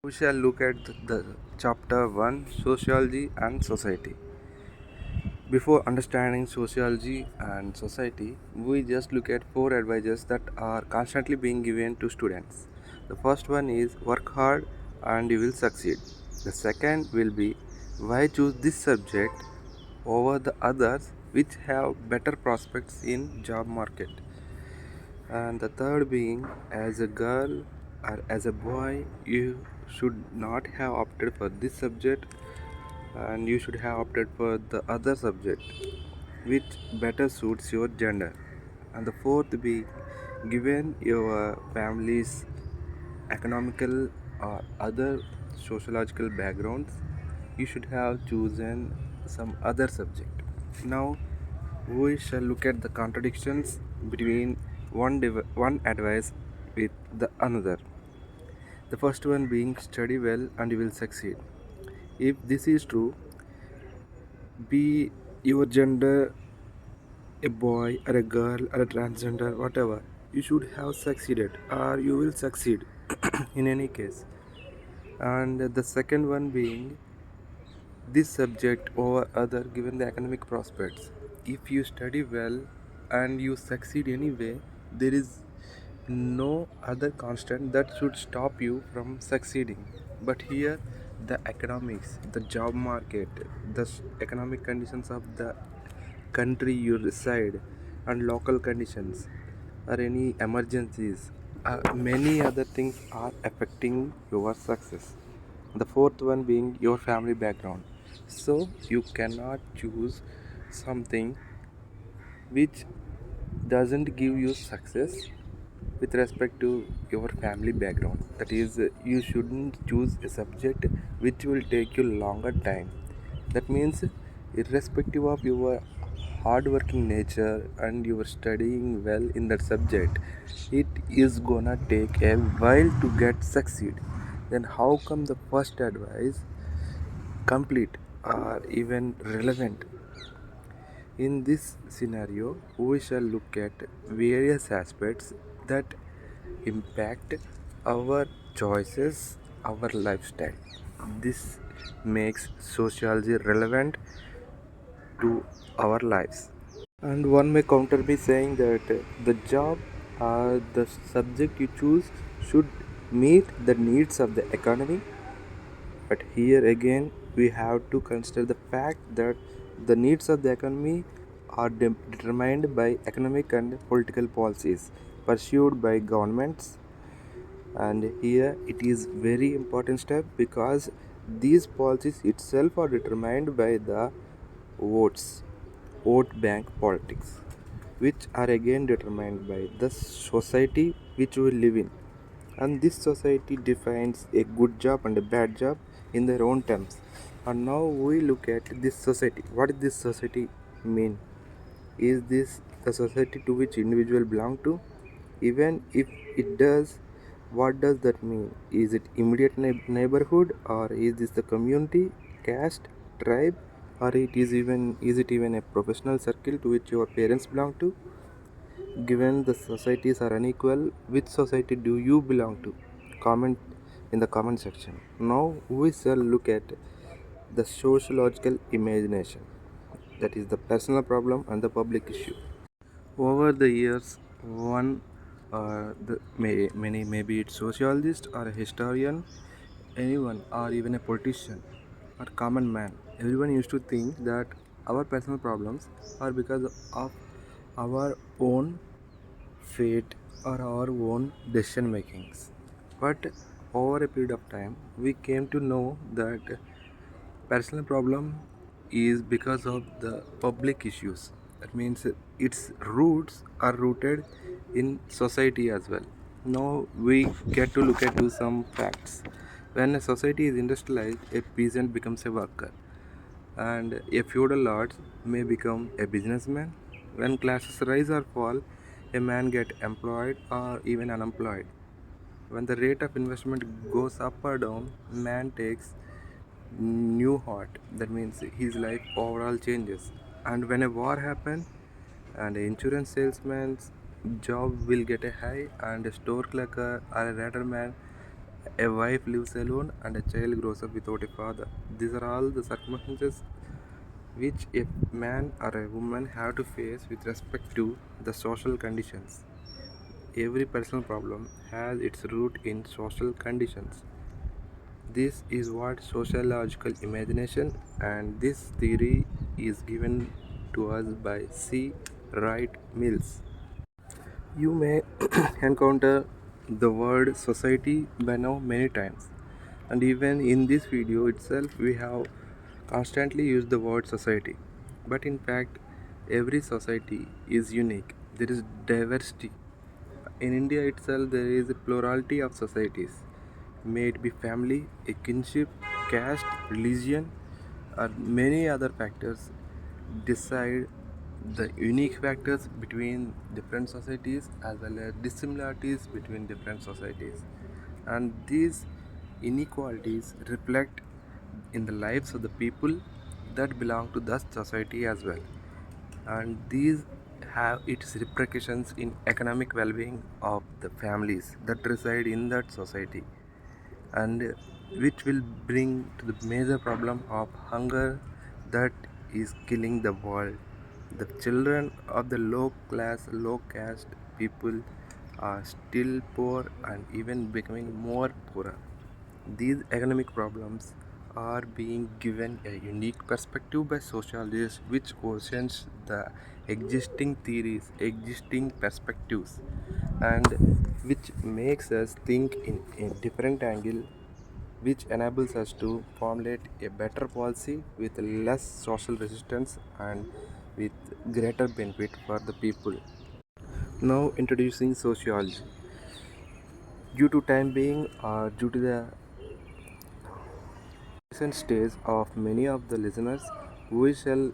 We shall look at the chapter 1, Sociology and Society. Before understanding sociology and society, we just look at four advices that are constantly being given to students. The first one is work hard and you will succeed. The second will be why choose this subject over the others which have better prospects in job market. And the third being as a girl or as a boy you should not have opted for this subject and you should have opted for the other subject which better suits your gender. And the fourth being given your family's economical or other sociological backgrounds you should have chosen some other subject. Now we shall look at the contradictions between one advice with the another. The first one being study well and you will succeed. If this is true, be your gender a boy or a girl or a transgender, whatever, you should have succeeded or you will succeed in any case. And the second one being this subject over other given the economic prospects. If you study well and you succeed anyway, there is no other constant that should stop you from succeeding. But here the economics, the job market, the economic conditions of the country you reside and local conditions or any emergencies, many other things are affecting your success. The fourth one being your family background. So you cannot choose something which doesn't give you success with respect to your family background. That is, you shouldn't choose a subject which will take you longer time. That means, irrespective of your hardworking nature and your studying well in that subject, it is gonna take a while to get succeed. Then how come the first advice complete or even relevant? In this scenario, we shall look at various aspects that impact our choices, our lifestyle. This makes sociology relevant to our lives. And one may counter me saying that the job or the subject you choose should meet the needs of the economy. But here again, we have to consider the fact that the needs of the economy are determined by economic and political policies pursued by governments. And here it is very important step because these policies itself are determined by the votes, vote bank politics, which are again determined by the society which we live in. And this society defines a good job and a bad job in their own terms. And now we look at this society. What does this society mean? Is this the society to which individual belong to? Even if it does, what does that mean? Is it immediate neighborhood, or is this the community, caste, tribe, or is it even a professional circle to which your parents belong to? Given the societies are unequal, which society do you belong to? Comment in the comment section. Now we shall look at the sociological imagination, that is the personal problem and the public issue. Over the years, many, maybe it's sociologist or a historian, anyone or even a politician or common man, everyone used to think that our personal problems are because of our own fate or our own decision makings. But over a period of time, we came to know that personal problem is because of the public issues. That means its roots are rooted in society as well. Now we get to look at some facts. When a society is industrialized, a peasant becomes a worker, and a feudal lord may become a businessman. When classes rise or fall, a man gets employed or even unemployed. When the rate of investment goes up or down, man takes new heart. That means his life overall changes. And when a war happens, and an insurance salesman's job will get a high, and a store clerk or a radar man A wife lives alone and a child grows up without a father. These are all the circumstances which a man or a woman have to face with respect to the social conditions. Every personal problem has its root in social conditions. This is what sociological imagination, and this theory is given to us by C. Wright Mills. You may encounter the word society by now many times, and even in this video itself, we have constantly used the word society. But in fact, every society is unique. There is diversity. In India itself, there is a plurality of societies. May it be family, a kinship, caste, religion, or many other factors decide the unique factors between different societies as well as dissimilarities between different societies. And these inequalities reflect in the lives of the people that belong to that society as well, and these have its repercussions in economic well-being of the families that reside in that society, and which will bring to the major problem of hunger that is killing the world. The children of the low class, low caste people are still poor and even becoming more poorer. These economic problems are being given a unique perspective by sociologists, which questions the existing theories, existing perspectives, and which makes us think in a different angle, which enables us to formulate a better policy with less social resistance and with greater benefit for the people. Now introducing sociology. Due to time being or due to the recent stage of many of the listeners, we shall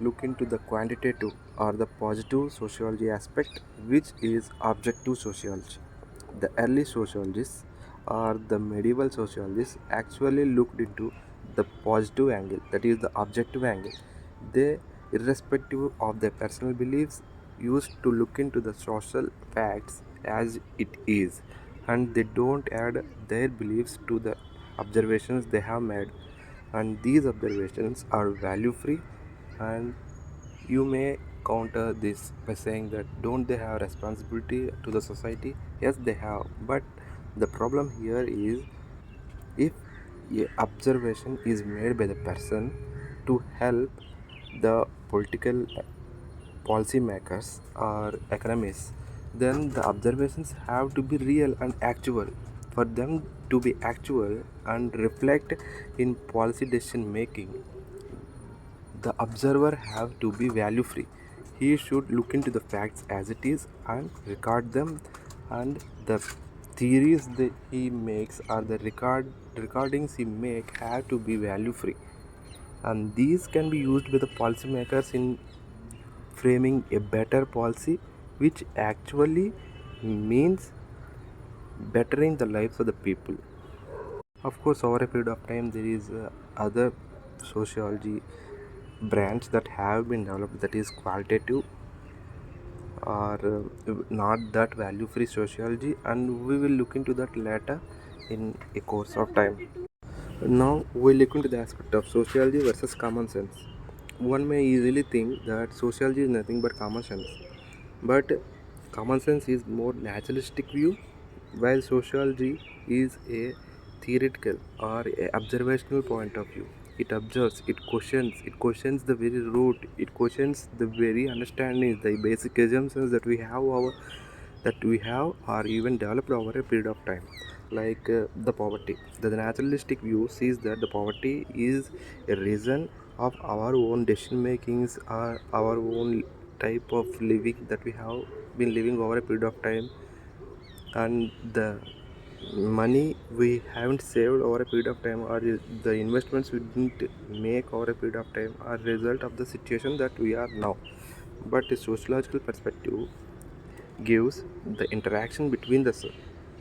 look into the quantitative or the positive sociology aspect, which is objective sociology. The early sociologists or the medieval sociologists actually looked into the positive angle, that is the objective angle. They, irrespective of their personal beliefs, used to look into the social facts as it is, and they don't add their beliefs to the observations they have made, and these observations are value free. And you may counter this by saying that don't they have responsibility to the society? Yes, they have, but the problem here is, if a observation is made by the person to help the political policymakers or economists, then the observations have to be real and actual. For them to be actual and reflect in policy decision making, the observer have to be value free. He should look into the facts as it is and record them, and the theories that he makes or the recordings he make have to be value free, and these can be used by the policymakers in framing a better policy, which actually means bettering the lives of the people. Of course, over a period of time, there is other sociology brands that have been developed, that is qualitative or not that value free sociology, and we will look into that later in a course of time. Now we look into the aspect of sociology versus common sense. One may easily think that sociology is nothing but common sense, but common sense is more naturalistic view, while sociology is a theoretical or a observational point of view. It observes, it questions the very root, it questions the very understanding, the basic assumptions that we have or even developed over a period of time, like the poverty. The naturalistic view sees that the poverty is a reason of our own decision makings or our own type of living that we have been living over a period of time, and the money we haven't saved over a period of time or the investments we didn't make over a period of time are a result of the situation that we are now. But a sociological perspective gives the interaction between the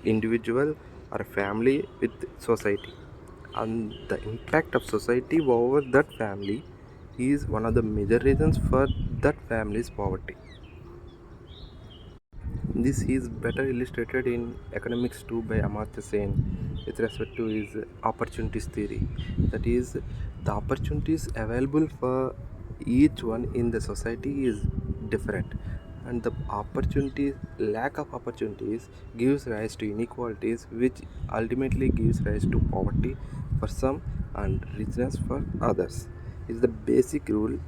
individual or family with society, and the impact of society over that family is one of the major reasons for that family's poverty. This is better illustrated in Economics 2 by Amartya Sen. with respect to is opportunities theory. That is, the opportunities available for each one in the society is different, and the opportunities lack of opportunities gives rise to inequalities, which ultimately gives rise to poverty for some and richness for others. Is the basic rule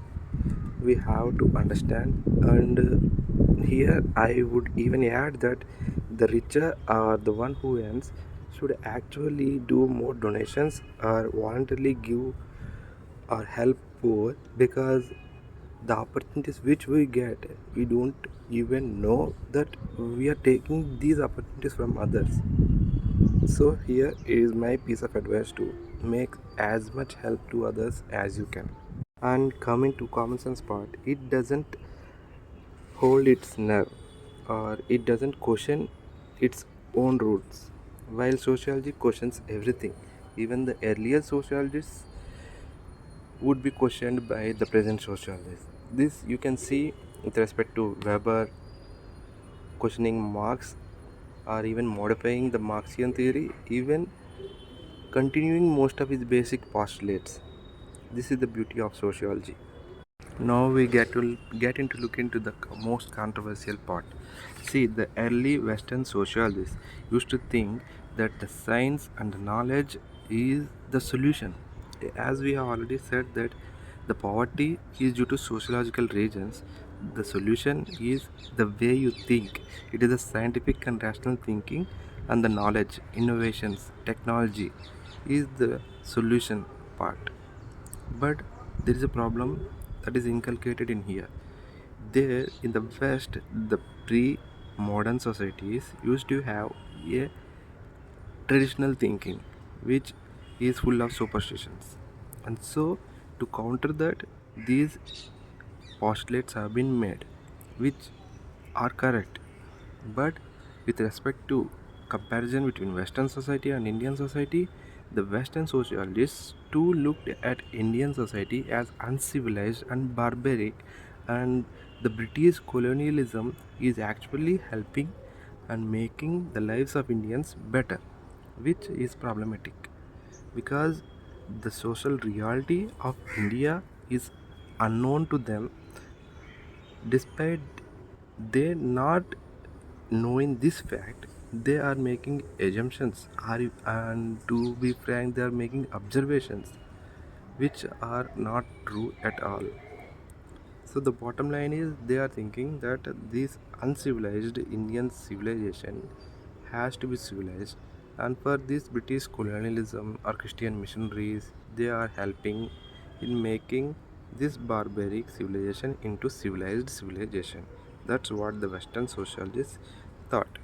we have to understand. And here I would even add that the richer or the one who earns should actually do more donations or voluntarily give or help poor, because the opportunities which we get, we don't even know that we are taking these opportunities from others. So here is my piece of advice: to make as much help to others as you can. And coming to common sense part, it doesn't hold its nerve, or it doesn't question its own roots, while sociology questions everything. Even the earlier sociologists would be questioned by the present sociologists. This you can see with respect to Weber questioning Marx, or even modifying the Marxian theory, even continuing most of his basic postulates. This is the beauty of sociology. Now we get into look into the most controversial part. See, the early Western sociologists used to think that the science and the knowledge is the solution. As we have already said that the poverty is due to sociological reasons. The solution is the way you think. It is the scientific and rational thinking, and the knowledge, innovations, technology is the solution part. But there is a problem that is inculcated in here. There in the West, the pre modern societies used to have a traditional thinking which is full of superstitions. And so, to counter that, these postulates have been made which are correct. But with respect to comparison between Western society and Indian society, the Western socialists too looked at Indian society as uncivilized and barbaric, and the British colonialism is actually helping and making the lives of Indians better, which is problematic because the social reality of India is unknown to them. Despite they not knowing this fact, they are making assumptions, and to be frank, they are making observations which are not true at all. So the bottom line is they are thinking that this uncivilized Indian civilization has to be civilized, and for this British colonialism or Christian missionaries, they are helping in making this barbaric civilization into civilized civilization. That's what the Western socialists thought.